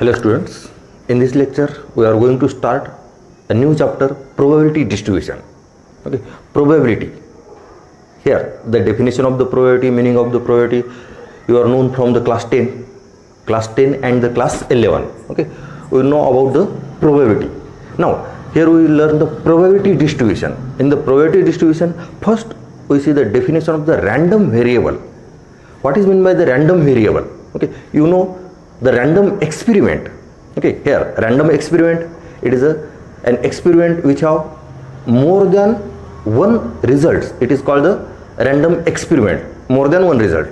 Hello students, in this lecture we are going to start a new chapter, probability distribution. Okay, probability. Here the definition of the probability, meaning of the probability, you are known from the class 10 and the class 11. Okay, we know about the probability. Now here we will learn the probability distribution. In the probability distribution, first we see the definition of the random variable. What is meant by the random variable? Okay, you know the random experiment. Okay, here random experiment, it is an experiment which have more than one results. It is called the random experiment, more than one result,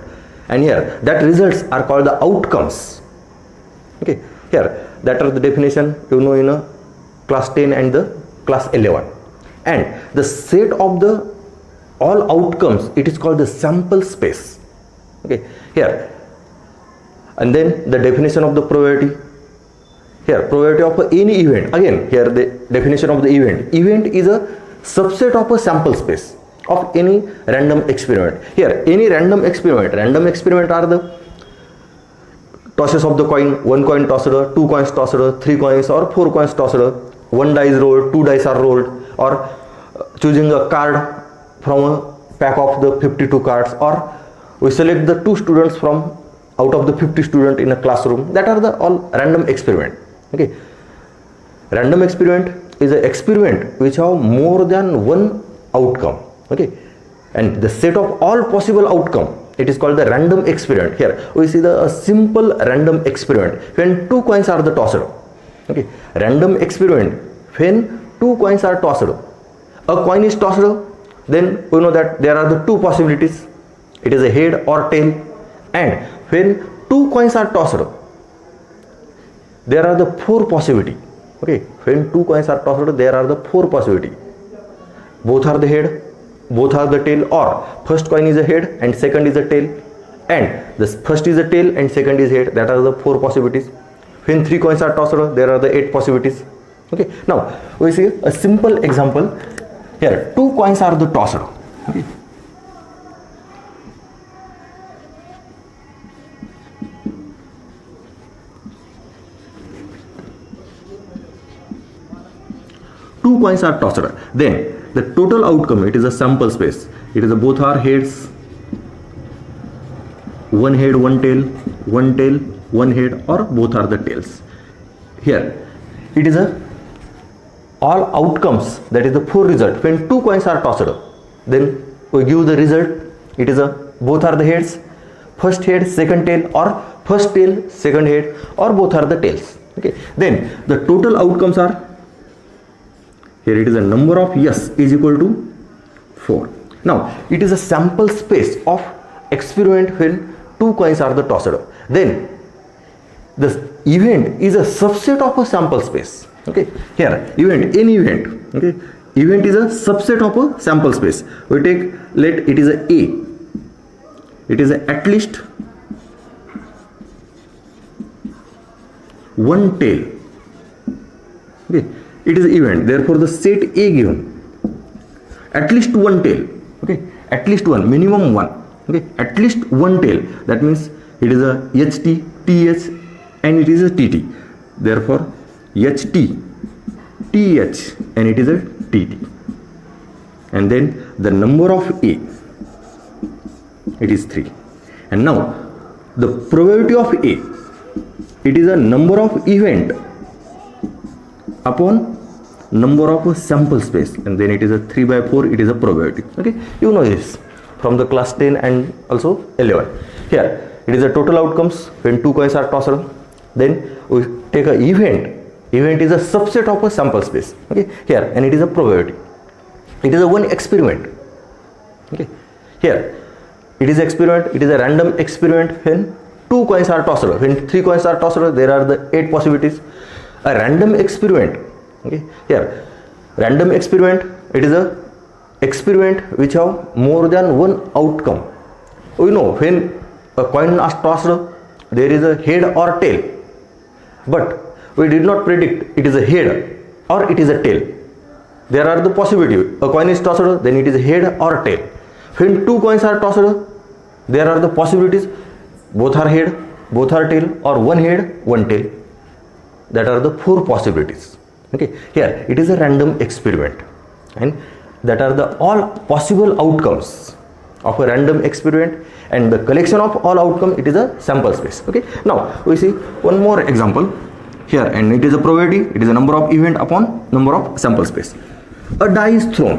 and here that results are called the outcomes. Okay, here that are the definition you know in a class 10 and the class 11, and the set of the all outcomes, it is called the sample space. Okay, here, and then the definition of the probability. Here probability of any event, again here the definition of the event is a subset of a sample space of any random experiment. Here any random experiment are the tosses of the coin, one coin tossed, two coins tossed, three coins or four coins tossed, one dice rolled, two dice are rolled, or choosing a card from a pack of the 52 cards, or we select the two students from out of the 50 students in a classroom. That are the all random experiment. Okay, random experiment is an experiment which have more than one outcome. Okay, and the set of all possible outcome, it is called the random experiment. Here we see the simple random experiment when two coins are the tossed. Okay, random experiment when two coins are tossed, a coin is tossed, then we know that there are the two possibilities, it is a head or tail, and when two coins are tossed, there are the four possibility. Okay, when two coins are tossed, there are the four possibility. Both are the head, both are the tail, or first coin is a head and second is a tail, and the first is a tail and second is head. That are the four possibilities. When three coins are tossed, there are the eight possibilities. Okay, now we see a simple example. Here two coins are the tossed. Okay, two coins are tossed, then the total outcome, it is a sample space, it is a both are heads, one head one tail, one head, or both are the tails. Here it is a all outcomes, that is the four result. When two coins are tossed, then we give the result, it is a both are the heads, first head second tail, or first tail second head, or both are the tails. Okay, then the total outcomes are, here it is a number of S is equal to 4. Now it is a sample space of experiment when two coins are the tossed. Then the event is a subset of a sample space. Okay, here event, any event. Okay, event is a subset of a sample space. We take, let it is a A. It is a at least one tail. Okay, it is event, therefore the set A given, at least one tail. Okay, at least one, minimum one. Okay, at least one tail, that means it is a HT, TH, and it is a TT. Therefore HT, TH, and it is a TT. And then the number of A, it is 3. And now the probability of A, it is a number of event upon number of sample space, and then it is a 3 by 4, it is a probability. Okay, you know this from the class 10 and also 11. Here it is a total outcomes when two coins are tossed, then we take a event is a subset of a sample space. Okay, here, and it is a probability, it is a one experiment. Okay, here it is experiment, it is a random experiment when two coins are tossed. When three coins are tossed, there are the 8 possibilities. A random experiment. Okay, here random experiment, it is a experiment which have more than one outcome. We know when a coin is tossed, there is a head or tail, but we did not predict it is a head or it is a tail. There are the possibility, a coin is tossed, then it is a head or tail. When two coins are tossed, there are the possibilities, both are head, both are tail, or one head, one tail. that are the 4 possibilities. Okay, here it is a random experiment, and that are the all possible outcomes of a random experiment, and the collection of all outcome, it is a sample space. Okay, now we see one more example here, and it is a probability, it is a number of event upon number of sample space. A die is thrown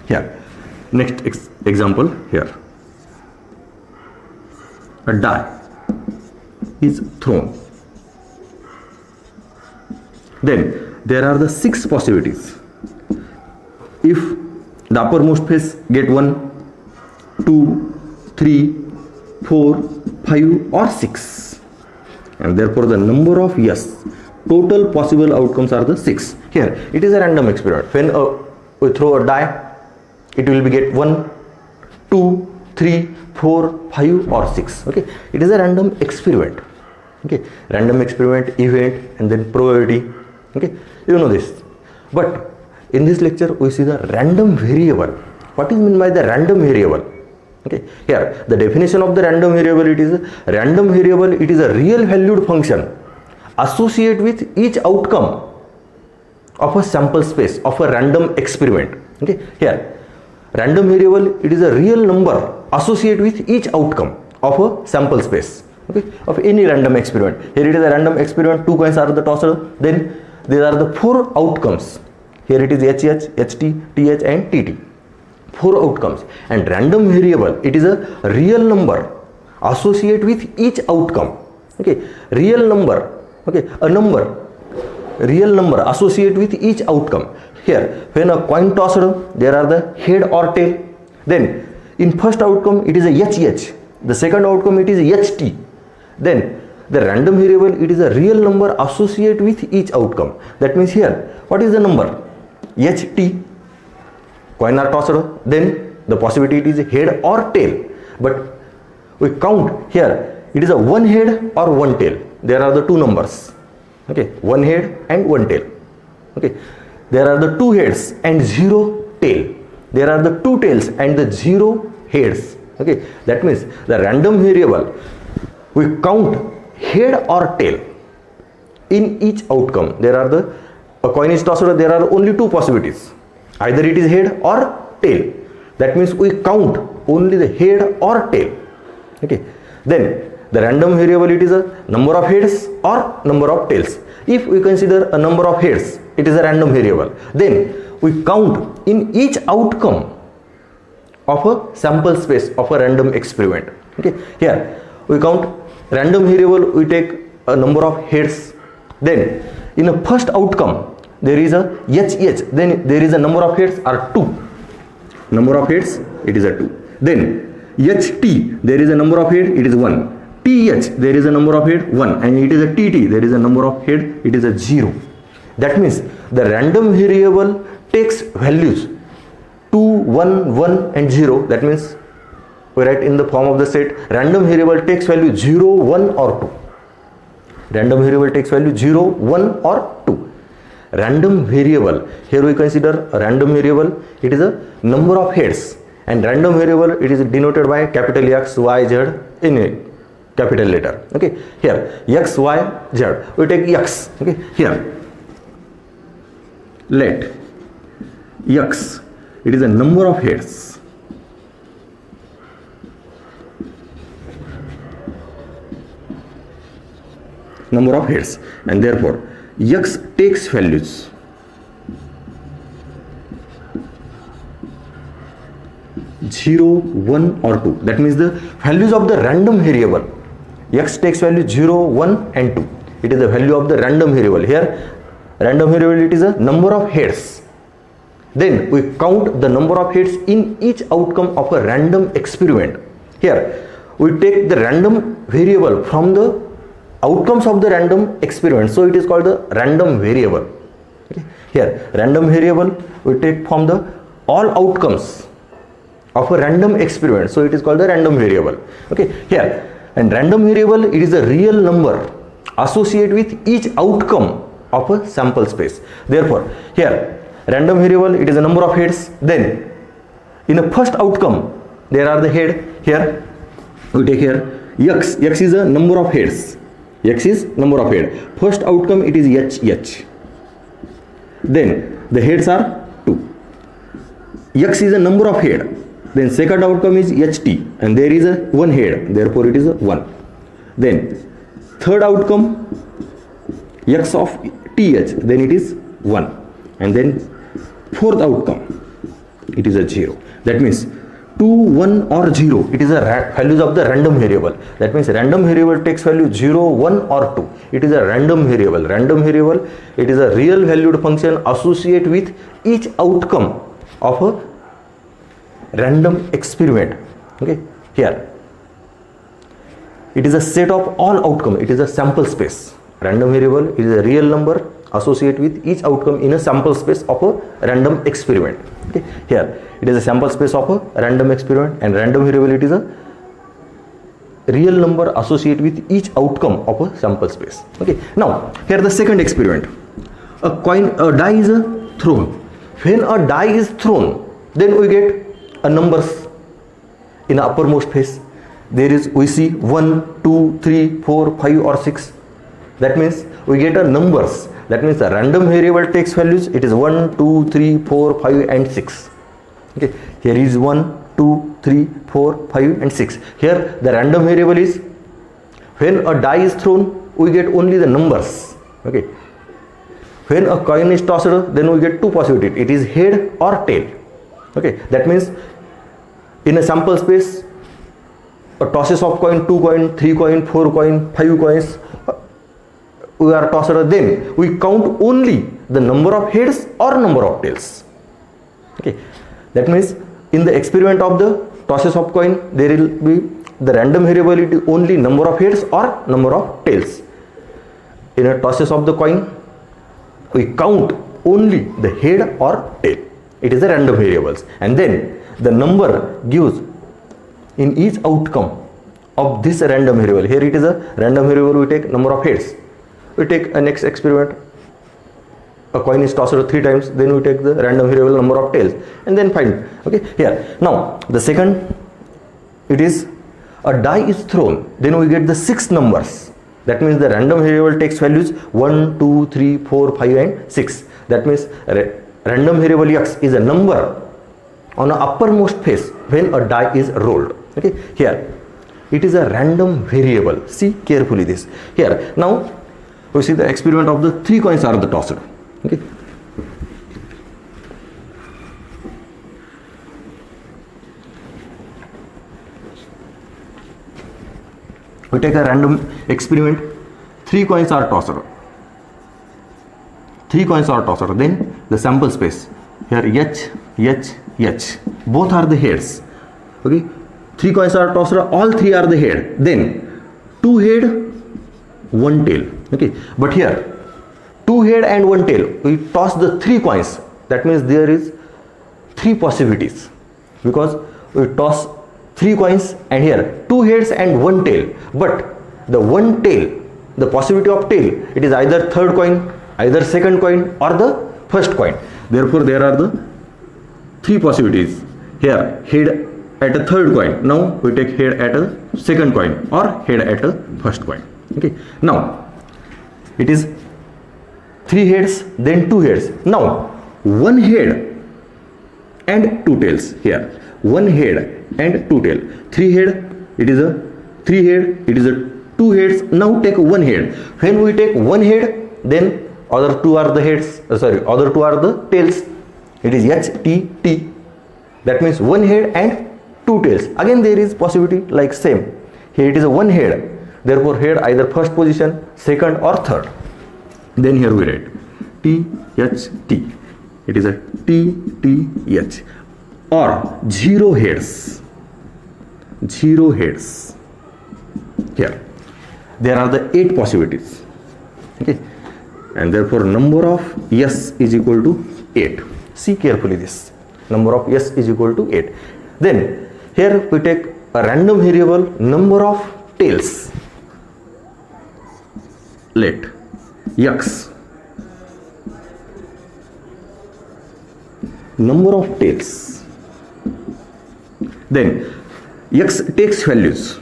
here. Next example here, a die is thrown. Then there are the 6 possibilities. If the uppermost face get 1, 2, 3, 4, 5 or 6, and therefore the number of total possible outcomes are the 6. Here it is a random experiment. When we throw a die, it will be get 1, 2, 3, 4, 5 or 6. Okay, it is a random experiment. Okay, random experiment, event, and then probability. Okay, you know this. But in this lecture we see the random variable. What is meant by the random variable? Okay, here the definition of the random variable, it is a random variable, it is a real valued function associated with each outcome of a sample space of a random experiment. Okay, here random variable, it is a real number associated with each outcome of a sample space, okay, of any random experiment. Here it is a random experiment, 2 coins are the tossed, then there are the 4 outcomes. Here it is HH, HT, TH and TT. 4 outcomes. And random variable, it is a real number associated with each outcome. Okay, real number. Okay, a number, real number associated with each outcome. Here, when a coin tossed, there are the head or tail. Then, in first outcome, it is a HH. The second outcome, it is HT. Then, the random variable, it is a real number associated with each outcome. That means here, what is the number? HT. Coin are tossed. Then, the possibility it is head or tail. But we count here, it is a 1 head or 1 tail. There are the 2 numbers. Okay, 1 head and 1 tail. Okay, there are the 2 heads and 0 tail. There are the 2 tails and the 0 heads. Okay, that means the random variable, we count head or tail in each outcome. There are the, a coin is tossed, there are only 2 possibilities. Either it is head or tail. That means we count only the head or tail. Okay, then the random variable, it is a number of heads or number of tails. If we consider a number of heads, it is a random variable. Then we count in each outcome of a sample space of a random experiment. Okay, here we count random variable, we take a number of heads. Then in a first outcome, there is a HH. Then there is a number of heads are 2. Number of heads, it is a 2. Then HT, there is a number of head, it is 1. TH, there is a number of head 1, and it is a TT, there is a number of head, it is a 0. That means the random variable takes values 2, 1, 1 and 0. That means we write in the form of the set, random variable takes value 0, 1 or 2. Random variable takes value 0, 1 or 2. Random variable, here we consider a random variable, it is a number of heads, and random variable, it is denoted by capital X, Y, Z in a capital letter. Okay, here X, Y, Z, we take X. Okay, here let X, it is a number of heads. Number of heads, and therefore X takes values 0, 1 or 2. That means the values of the random variable. X takes value 0, 1 and 2. It is the value of the random variable. Here random variable, it is a number of heads. Then we count the number of heads in each outcome of a random experiment. Here we take the random variable from the outcomes of the random experiment. So it is called the random variable. Okay. Here random variable we take from the all outcomes of a random experiment. So it is called the random variable. Okay. Here, and random variable, it is a real number associated with each outcome of a sample space. Therefore, here random variable, it is a number of heads. Then in a first outcome, there are the head. Here we take here X is a number of heads. X is number of head. First outcome it is H. Then the heads are 2. X is a number of head. Then second outcome is HT, and there is a one head, therefore it is a 1. Then third outcome X of TH, then it is 1. And then fourth outcome it is a 0. That means 2, 1 or 0, it is a values of the random variable. That means random variable takes value 0, 1 or 2. It is a random variable. Random variable, it is a real valued function associated with each outcome of a random experiment. Okay, here it is a set of all outcome. It is a sample space. Random variable is a real number associated with each outcome in a sample space of a random experiment. Okay, here it is a sample space of a random experiment, and random variable it is a real number associated with each outcome of a sample space. Okay, now here the second experiment. A die is thrown. When a die is thrown, then we get a numbers in the uppermost face. There is, we see 1, 2, 3, 4, 5 or 6. That means we get a numbers. That means the random variable takes values. It is 1, 2, 3, 4, 5 and 6. Okay, here is 1, 2, 3, 4, 5 and 6. Here the random variable is, when a die is thrown, we get only the numbers. Okay, when a coin is tossed, then we get two possibilities. It is head or tail. Okay, that means in a sample space, a tosses of coin, 2 coin, 3 coin, 4 coin, 5 coins, we are tossed, then we count only the number of heads or number of tails. Okay, that means in the experiment of the tosses of coin, there will be the random variability only number of heads or number of tails. In a tosses of the coin, we count only the head or tail. It is a random variables, and then the number gives in each outcome of this random variable. Here it is a random variable. We take number of heads. We take a next experiment. A coin is tossed 3 times. Then we take the random variable number of tails, and then find. Okay. Here now the second, it is a die is thrown. Then we get the 6 numbers. That means the random variable takes values 1, 2, 3, 4, 5 and 6. That means random variable X is a number on a uppermost face when a die is rolled. Okay, here it is a random variable. See carefully this. Here now we see the experiment of the 3 coins are the tossed. Okay, we take a random experiment. 3 coins are tossed. 3 coins are tossed. Then the sample space. Here H. Both are the heads. Okay. 3 coins are tossed. All 3 are the head. Then 2 head, 1 tail. Okay. But here 2 head and 1 tail. We toss the 3 coins. That means there is 3 possibilities, because we toss 3 coins and here 2 heads and 1 tail. But the 1 tail, the possibility of tail, it is either third coin, either second coin or the first coin. Therefore there are the 3 possibilities. Here head at a third coin. Now we take head at a second coin or head at a first coin. Okay. Now it is 3 heads, then 2 heads. Now 1 head and 2 tails. Here 1 head and 2 tail. 3 head, it is a 3 head, it is a 2 heads. Now take 1 head. When we take 1 head, then other 2 are the heads. Other 2 are the tails. It is H, T, T. That means 1 head and 2 tails. Again there is possibility like same. Here it is a 1 head. Therefore head either first position, second or third. Then here we write T, H, T. It is a T, T, H. Or 0 heads. 0 heads. Here there are the 8 possibilities. Okay. And therefore number of S is equal to 8. See carefully this. Number of S is equal to 8. Then here we take a random variable number of tails. Let X. Number of tails. Then X takes values.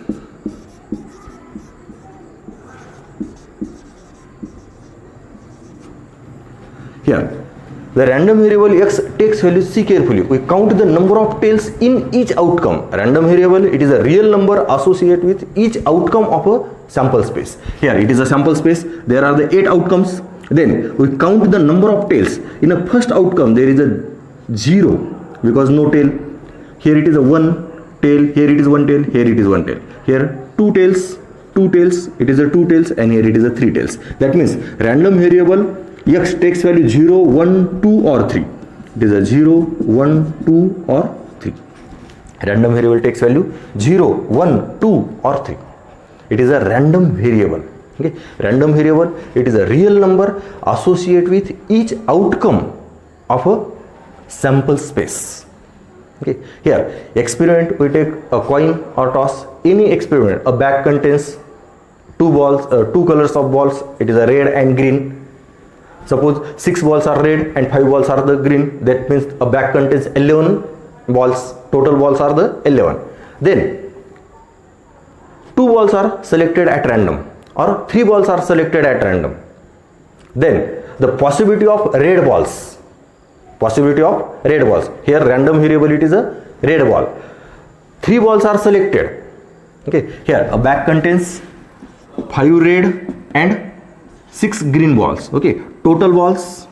here the random variable x takes value, see carefully, we count the number of tails in each outcome. Random variable, it is a real number associated with each outcome of a sample space. Here it is a sample space, there are the 8 outcomes. Then we count the number of tails. In a first outcome there is a 0 because no tail. Here it is a 1 tail, here it is 1 tail, here it is 1 tail. Here 2 tails, it is a 2 tails, and here it is a 3 tails. That means random variable x takes value 0, 1, 2 or 3. It is a 0, 1, 2 or 3. Random variable takes value 0, 1, 2 or 3. It is a random variable. Okay. Random variable, it is a real number associated with each outcome of a sample space. Okay. Here experiment, we take a coin or toss. Any experiment, a bag contains 2 balls, 2 colors of balls. It is a red and green. Suppose 6 balls are red and 5 balls are the green. That means a bag contains 11 balls. Total balls are the 11. Then 2 balls are selected at random, or 3 balls are selected at random. Then the possibility of red balls. Here random variable, it is a red ball. 3 balls are selected. Okay. Here a bag contains 5 red and 6 green balls. Okay. Total balls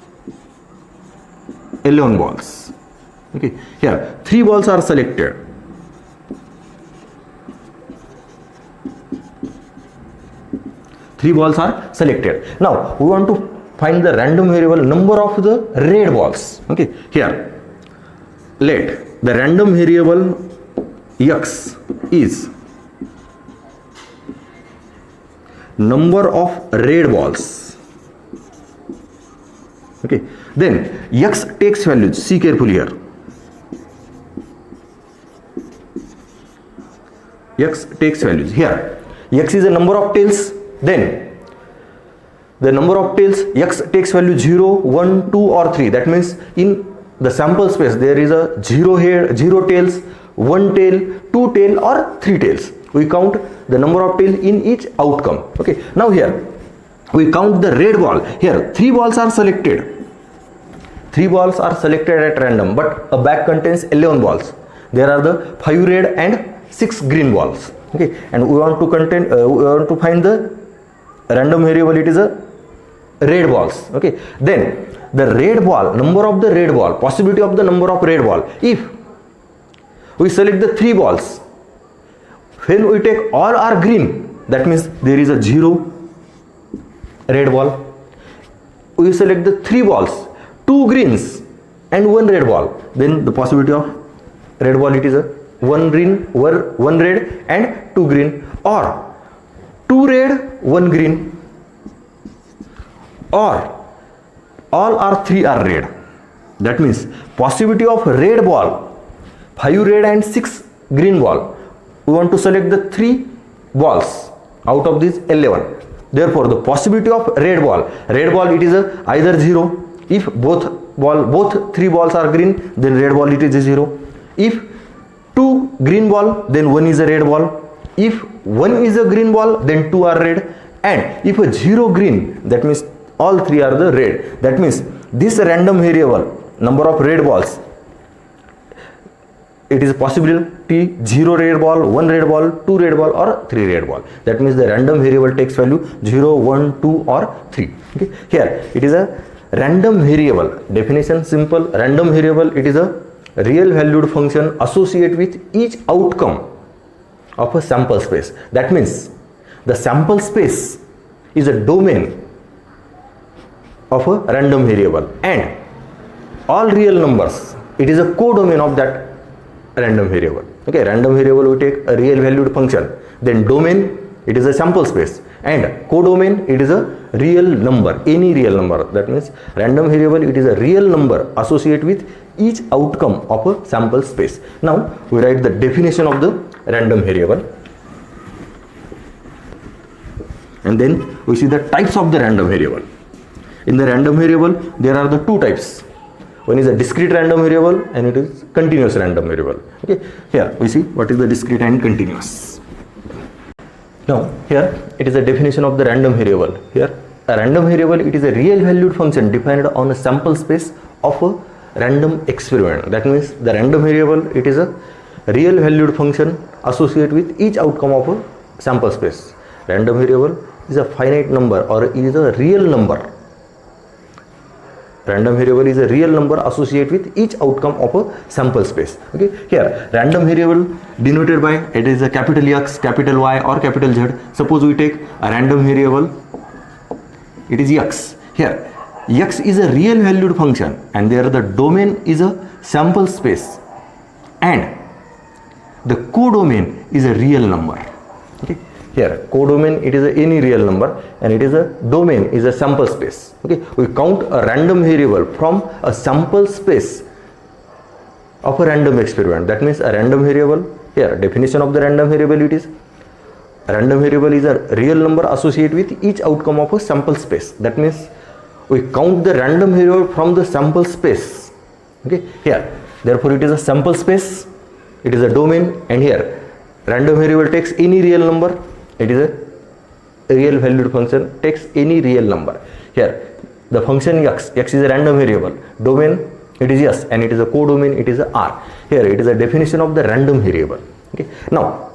11 balls. Okay. Here 3 balls are selected. Now we want to find the random variable number of the red balls. Okay. Here let the random variable x is number of red balls. Okay. Then x takes values, see carefully here. X takes values. Here x is a number of tails. Then the number of tails, x takes value 0, 1, 2 or 3. That means in the sample space there is a 0 tails, 1 tail, 2 tail or 3 tails. We count the number of tails in each outcome. Okay. Now here we count the red ball. Here 3 balls are selected. 3 balls are selected at random, but a bag contains 11 balls. There are the 5 red and 6 green balls. Okay. And we want to find the random variable, it is a red balls. Okay. Then the red ball, number of the red ball, possibility of the number of red ball. If we select the 3 balls, when we take all are green, that means there is a 0 red ball. We select the 3 balls, 2 greens and 1 red ball, then the possibility of red ball, it is a 1 green, 1 red and 2 green, or 2 red, 1 green, or all are 3 are red. That means possibility of red ball, 5 red and 6 green ball. We want to select the 3 balls out of these 11. Therefore the possibility of red ball it is a either 0. If both 3 balls are green, then red ball it is a 0. If 2 green ball, then 1 is a red ball. If 1 is a green ball, then 2 are red. And if a 0 green, that means all 3 are the red. That means this random variable, number of red balls, it is possibility 0 red ball, 1 red ball, 2 red ball or 3 red ball. That means the random variable takes value 0, 1, 2 or 3. Okay. Here it is a random variable. Definition simple. Random variable, it is a real valued function associated with each outcome of a sample space. That means the sample space is a domain of a random variable, and all real numbers, it is a codomain of that random variable. Okay. Random variable, we take a real valued function, then domain, it is a sample space, and codomain, it is a real number, any real number. That means random variable, it is a real number associated with each outcome of a sample space. Now we write the definition of the random variable, and then we see the types of the random variable. In the random variable, there are the 2 types. One is a discrete random variable and it is continuous random variable. Okay. Here we see what is the discrete and continuous. Now here it is a definition of the random variable. Here a random variable, it is a real valued function defined on a sample space of a random experiment. That means the random variable, it is a real valued function associated with each outcome of a sample space. Random variable is a finite number or is a real number. Random variable is a real number associated with each outcome of a sample space. Okay, here random variable denoted by, it is a capital X, capital Y or capital Z. Suppose we take a random variable, it is X. Here X is a real valued function and there the domain is a sample space and the codomain is a real number. Okay, here codomain, it is any real number and it is a domain is a sample space. Okay, we count a random variable from a sample space of a random experiment. That means a random variable, here definition of the random variable, it is a random variable is a real number associated with each outcome of a sample space. That means we count the random variable from the sample space. Okay, here therefore it is a sample space, it is a domain, and here random variable takes any real number, it is a real valued function takes any real number. Here the function x is a random variable, domain it is S and it is a codomain, it is a R. Here it is a definition of the random variable. Okay, now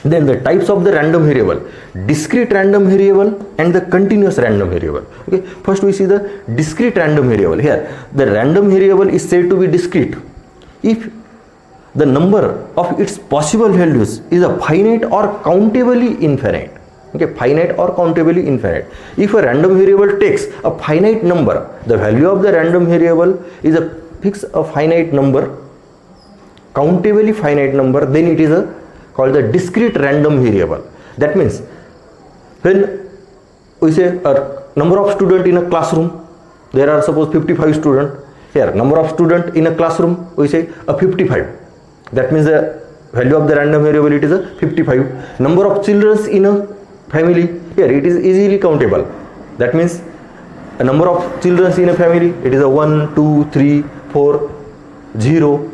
then the types of the random variable: discrete random variable and the continuous random variable. Okay, first we see the discrete random variable. Here the random variable is said to be discrete if the number of its possible values is a finite or countably infinite. Okay, finite or countably infinite. If a random variable takes a finite number, the value of the random variable is a fixed a finite number, countably finite number, then it is a called the discrete random variable. That means when we say a number of students in a classroom, there are suppose 55 students. Here number of students in a classroom, we say a 55. That means the value of the random variable, it is a 55. Number of children in a family, here it is easily countable. That means a number of children in a family, it is a 1, 2, 3, 4, 0.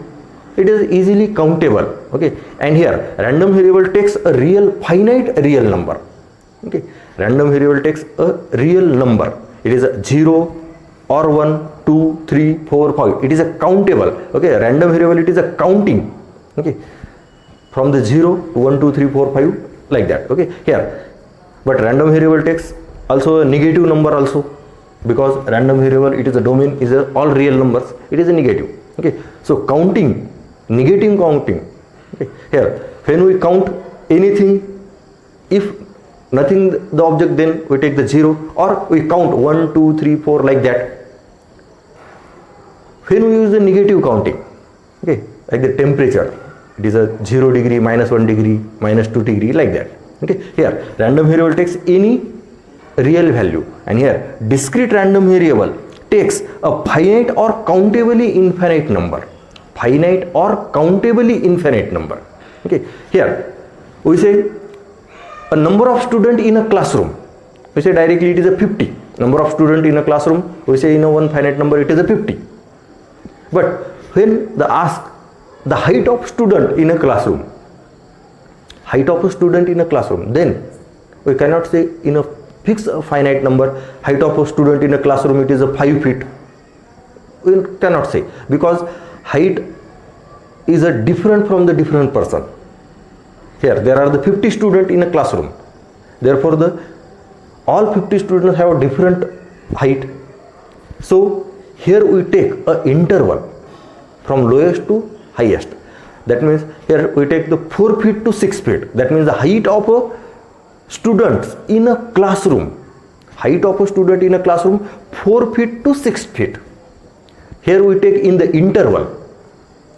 It is easily countable. Okay, and here random variable takes a real finite real number. Okay, random variable takes a real number, it is a 0 or 1, 2, 3, 4, 5. It is a countable. Okay, random variable, it is a counting. Okay, from the 0 to 1, 2, 3, 4, 5 like that. Okay, here but random variable takes also a negative number also, because random variable, it is a domain is a all real numbers, it is a negative. Okay, so counting, negative counting. Okay, here when we count anything, if nothing the object, then we take the 0, or we count 1, 2, 3, 4 like that. When we use the negative counting, okay, like the temperature, it is a 0 degree, -1 degree, -2 degree like that. Okay, here random variable takes any real value, and here discrete random variable takes a finite or countably infinite number. Finite or countably infinite number. Okay, here we say a number of students in a classroom, we say directly it is a 50. Number of students in a classroom, we say in a one finite number, it is a 50. But when the ask the height of student in a classroom, height of a student in a classroom, then we cannot say in a fixed finite number, height of a student in a classroom, it is a 5 feet. We cannot say, because height is a different from the different person. Here there are the 50 students in a classroom, therefore the all 50 students have a different height. So here we take a interval from lowest to highest. That means here we take the 4 feet to 6 feet. That means the height of a student in a classroom, height of a student in a classroom 4 feet to 6 feet. Here we take in the interval.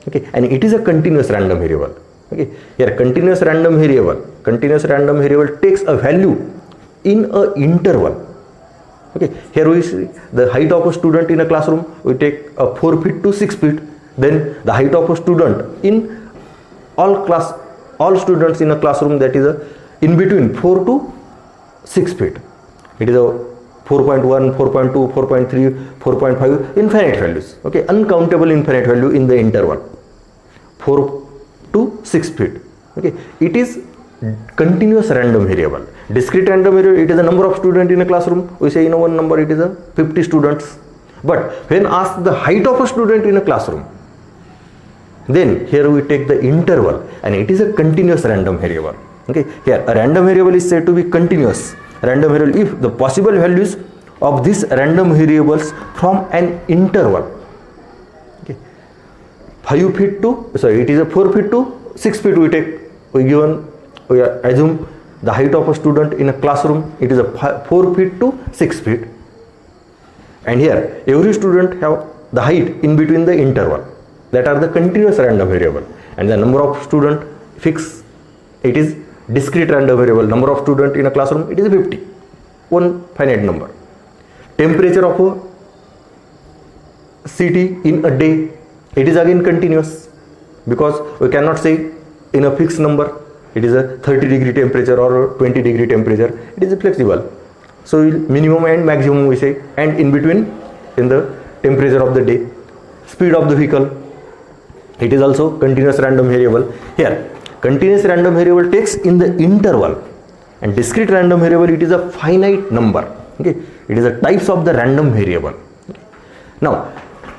Okay, and it is a continuous random variable. Okay, here continuous random variable takes a value in a interval. Okay, here we see the height of a student in a classroom, we take a 4 feet to 6 feet. Then the height of a student in all students in a classroom, that is a in between 4 to 6 feet. It is a 4.1, 4.2, 4.3, 4.5 infinite values. Okay, uncountable infinite value in the interval 4 to 6 feet. Okay, it is continuous random variable. Discrete random variable, it is the number of students in a classroom. We say in one number it is a 50 students. But when asked the height of a student in a classroom, then here we take the interval and it is a continuous random variable. Okay, here a random variable is said to be continuous random variable if the possible values of these random variables from an interval. Okay, 5 feet to, sorry, it is a 4 feet to 6 feet we take. We assume the height of a student in a classroom, it is a 4 feet to 6 feet. And here every student have the height in between the interval, that are the continuous random variable, and the number of student fixed, it is discrete random variable. Number of student in a classroom, it is 50, one finite number. Temperature of a city in a day, it is again continuous, because we cannot say in a fixed number it is a 30-degree temperature or a 20-degree temperature, it is flexible. So minimum and maximum we say, and in between in the temperature of the day. Speed of the vehicle, it is also continuous random variable. Here continuous random variable takes in the interval, and discrete random variable, it is a finite number. Okay, it is a types of the random variable. Okay. Now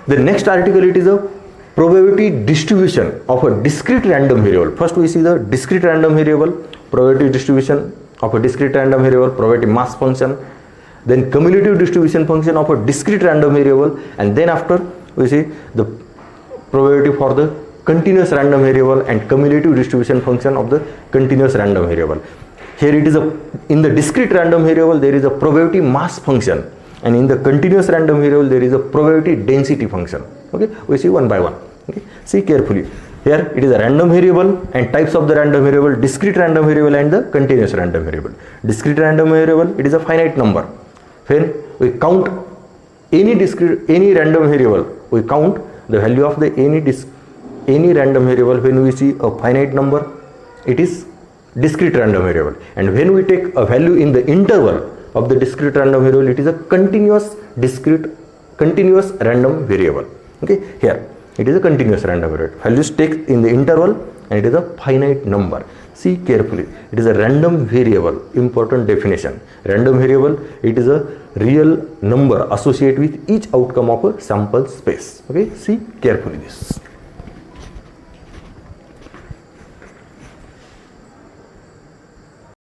the next article, it is a probability distribution of a discrete random variable. First we see the discrete random variable, probability distribution of a discrete random variable, probability mass function, then cumulative distribution function of a discrete random variable, and then after we see the probability for the continuous random variable and cumulative distribution function of the continuous random variable. Here it is in the discrete random variable there is a probability mass function, and in the continuous random variable there is a probability density function. Okay, we see one by one. Okay, see carefully. Here it is a random variable and types of the random variable, discrete random variable and the continuous random variable. Discrete random variable, it is a finite number. When we count any random variable, we count the value of the any random variable. When we see a finite number, it is discrete random variable, and when we take a value in the interval of the discrete random variable, it is a continuous random variable. Okay, here it is a continuous random variable. Values take in the interval and it is a finite number. See carefully, it is a random variable. Important definition: random variable, it is a real number associated with each outcome of a sample space. Okay, see carefully this.